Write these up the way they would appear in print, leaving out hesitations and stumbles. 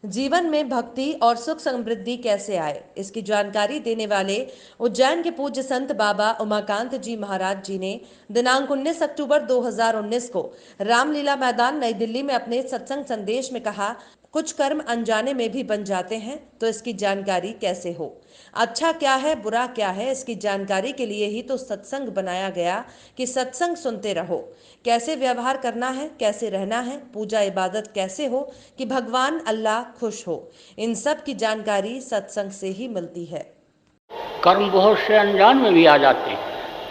जीवन में भक्ति और सुख समृद्धि कैसे आए, इसकी जानकारी देने वाले उज्जैन के पूज्य संत बाबा उमाकांत जी महाराज जी ने दिनांक 19 अक्टूबर 2019 को रामलीला मैदान नई दिल्ली में अपने सत्संग संदेश में कहा, कुछ कर्म अनजाने में भी बन जाते हैं, तो इसकी जानकारी कैसे हो। अच्छा क्या है, बुरा क्या है, इसकी जानकारी के लिए ही तो सत्संग बनाया गया कि सत्संग सुनते रहो। कैसे व्यवहार करना है, कैसे रहना है, पूजा इबादत कैसे हो कि भगवान अल्लाह खुश हो, इन सब की जानकारी सत्संग से ही मिलती है। कर्म बहुत से अनजान में भी आ जाते हैं।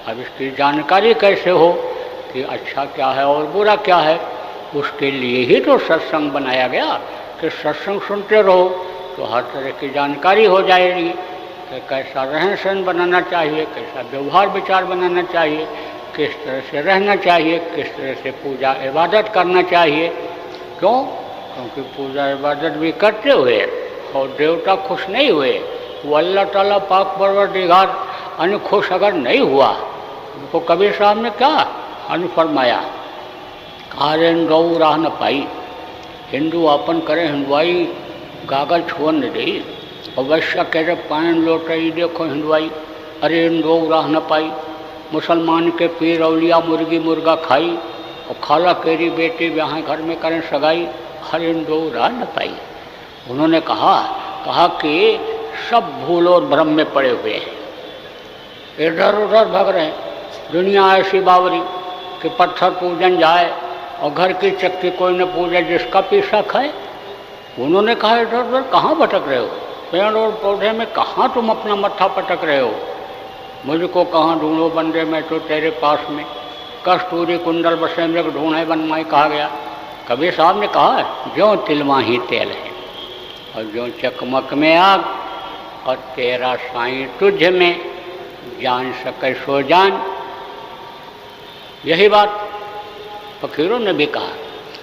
अब इसकी जानकारी कैसे हो कि अच्छा क्या है और बुरा क्या है, उसके लिए ही तो सत्संग बनाया गया कि सत्संग सुनते रहो तो हर तरह की जानकारी हो जाएगी कि कैसा रहन सहन बनाना चाहिए, कैसा व्यवहार विचार बनाना चाहिए, किस तरह से रहना चाहिए, किस तरह से पूजा इबादत करना चाहिए। क्यों? क्योंकि पूजा इबादत भी करते हुए और देवता खुश नहीं हुए, वो अल्लाह ताला पाक परवरदिगार अन खुश अगर नहीं हुआ, उनको कबीर साहब ने क्या अन फरमाया, कारें गौ राह न पाई, हिंदू अपन करे हिंदुआई गागल छुअन न दे, और वैश्य कह रहे पान लोटई देखो हिंदुआई, अरे गौ राह न पाई। मुसलमान के पीर अवलिया मुर्गी मुर्गा खाई, और खाला केरी बेटी यहाँ घर में करें सगाई, हरे दो राह न पाई। उन्होंने कहा कि सब भूल और भ्रम में पड़े हुए हैं, इधर उधर भग रहे हैं। दुनिया ऐसी बावरी कि पत्थर पूजन जाए और घर की चक्की कोई न पूजे, जिसका पीसा खाए। उन्होंने कहा इधर उधर कहाँ भटक रहे हो, पेड़ और पौधे में कहाँ तुम अपना मत्था पटक रहे हो, मुझको कहाँ ढूंढो बंदे में तो तेरे पास में, कस्तूरी कुंडल बसे मृग ढूंढे बनमाई कहा गया। कबीर साहब ने कहा ज्यों तिलवा ही तेल है और ज्यों चकमक में आग, और तेरा साईं तुझ में जान सके सो जान। यही बात फकीरों ने भी कहा,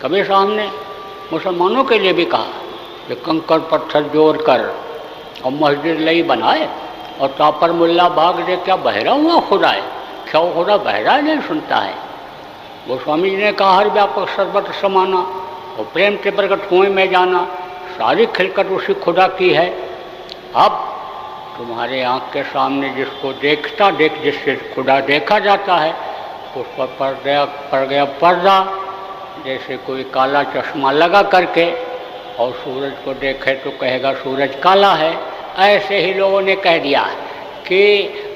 कबीर साहब ने मुसलमानों के लिए भी कहा कि कंकड़ पत्थर जोड़ कर और मस्जिद लई बनाए, और तापर मुल्ला बाग दे क्या बहरा हुआ खुदा है, क्या वो खुदा बहरा नहीं सुनता है। वो स्वामी जी ने कहा हर व्यापक सर्वत्र समाना और प्रेम से प्रकट कुएं में जाना, सारी खिलकत उसी खुदा की है। अब तुम्हारे आँख के सामने जिसको देखता देख, जिससे खुदा देखा जाता है, उस पर पड़ गया पर्दा, जैसे कोई काला चश्मा लगा करके और सूरज को देखे तो कहेगा सूरज काला है। ऐसे ही लोगों ने कह दिया कि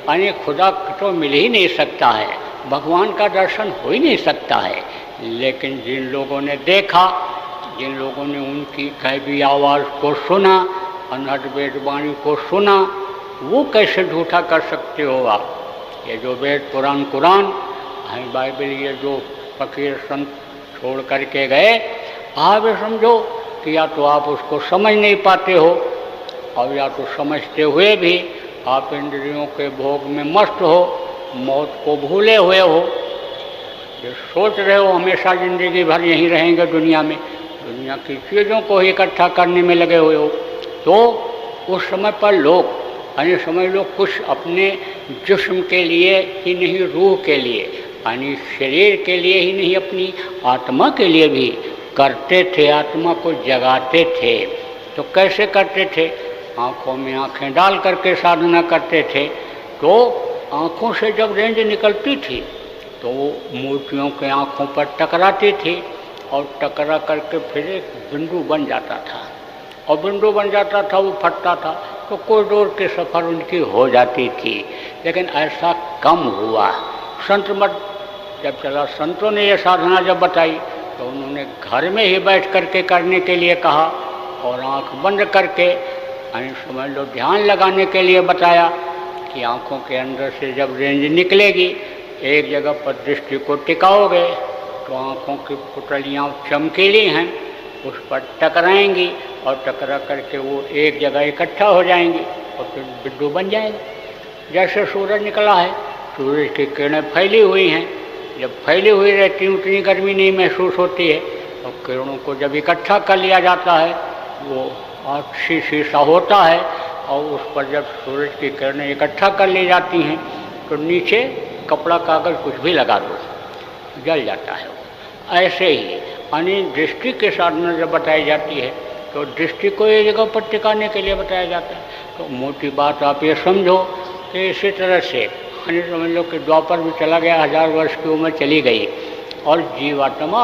अने खुदा तो मिल ही नहीं सकता है, भगवान का दर्शन हो ही नहीं सकता है। लेकिन जिन लोगों ने देखा, जिन लोगों ने उनकी गैबी आवाज़ को सुना, अनहद वेद वाणी को सुना, वो कैसे झूठा कर सकते हो आप। ये जो वेद पुराण कुरान है, बाइबल, ये जो फकीर संत छोड़ करके गए, आप ये समझो कि या तो आप उसको समझ नहीं पाते हो, और या तो समझते हुए भी आप इंद्रियों के भोग में मस्त हो, मौत को भूले हुए हो, ये सोच रहे हो हमेशा ज़िंदगी भर यहीं रहेंगे दुनिया में, दुनिया की चीज़ों को ही इकट्ठा करने में लगे हुए हो। तो उस समय पर लोग, यानी समझ लो, कुछ अपने जिस्म के लिए ही नहीं, रूह के लिए, यानी शरीर के लिए ही नहीं, अपनी आत्मा के लिए भी करते थे, आत्मा को जगाते थे। तो कैसे करते थे? आँखों में आँखें डाल करके साधना करते थे। तो आँखों से जब रेंज निकलती थी तो वो मूर्तियों के आँखों पर टकराती थी, और टकरा करके फिर एक बिंदु बन जाता था, और बिंदु बन जाता था, वो फटता था, तो कॉरिडोर के सफ़र उनकी हो जाती थी। लेकिन ऐसा कम हुआ। संत मत जब चला, संतों ने ये साधना जब बताई तो उन्होंने घर में ही बैठ करके करने के लिए कहा, और आँख बंद करके, यानी समझ लो ध्यान लगाने के लिए बताया कि आँखों के अंदर से जब रेंज निकलेगी, एक जगह पर दृष्टि को टिकाओगे तो आँखों की पुतलियाँ चमकीली हैं, उस पर टकराएंगी, और टकरा करके वो एक जगह इकट्ठा हो जाएंगी, और फिर बिंदु बन जाएगा। जैसे सूरज निकला है, सूरज की किरणें फैली हुई हैं, जब फैली हुई रहती हैं उतनी गर्मी नहीं महसूस होती है, और किरणों को जब इकट्ठा कर लिया जाता है, वो आछी शीशा होता है, और उस पर जब सूरज की किरणें इकट्ठा कर ली जाती हैं तो नीचे कपड़ा कागज़ कुछ भी लगा दो, जल जाता है वो। ऐसे ही यानी दृष्टि के साधना जब बताई जाती है तो दृष्टि को एक जगह पर टिकाने के लिए बताया जाता है। तो मोटी बात आप ये समझो कि इसी तरह से यानी समझ लो कि द्वापर भी चला गया, 1000 वर्ष की उम्र चली गई, और जीवात्मा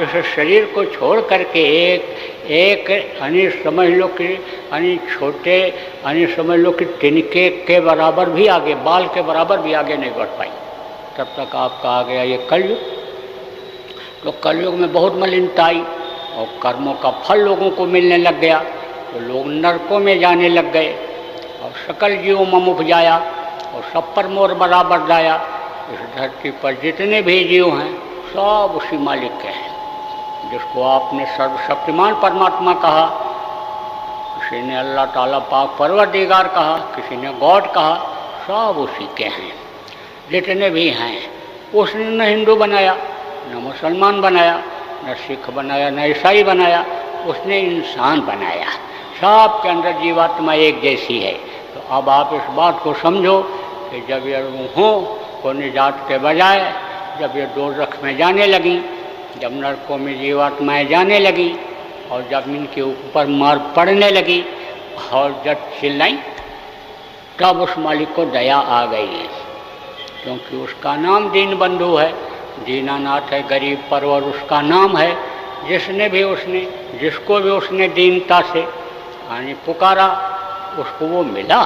इस शरीर को छोड़ करके एक यानी समझ लो कि यानी छोटे यानी समझ लो कि तिनके के बराबर भी आगे, बाल के बराबर भी आगे नहीं बढ़ पाई। तब तक आपका आ गया ये कलयुग। तो कलयुग में बहुत मलिनता आई और कर्मों का फल लोगों को मिलने लग गया, तो लोग नरकों में जाने लग गए और सकल जीवों में उपजाया और सब पर मोर बराबर लाया। इस धरती पर जितने भी जीव हैं सब उसी मालिक के हैं, जिसको आपने सर्वशक्तिमान परमात्मा कहा, किसी ने अल्लाह ताला पाक परवरदिगार कहा, किसी ने गॉड कहा, सब उसी के हैं जितने भी हैं। उसने न हिंदू बनाया, न मुसलमान बनाया, न सिख बनाया, न ईसाई बनाया, उसने इंसान बनाया। सब के अंदर जीवात्मा एक जैसी है। तो अब आप इस बात को समझो कि जब ये रूहों को निजात के बजाय जब ये दोज़ख में जाने लगी, जब नरकों में जीवात्माएँ जाने लगी और जब इनके ऊपर मार पड़ने लगी और जब चिल्लाई, तब उस मालिक को दया आ गई है, क्योंकि उसका नाम दीन बंधु है, दीनानाथ है, गरीब परवर उसका नाम है। जिसको भी उसने दीनता से यानी पुकारा, उसको वो मिला।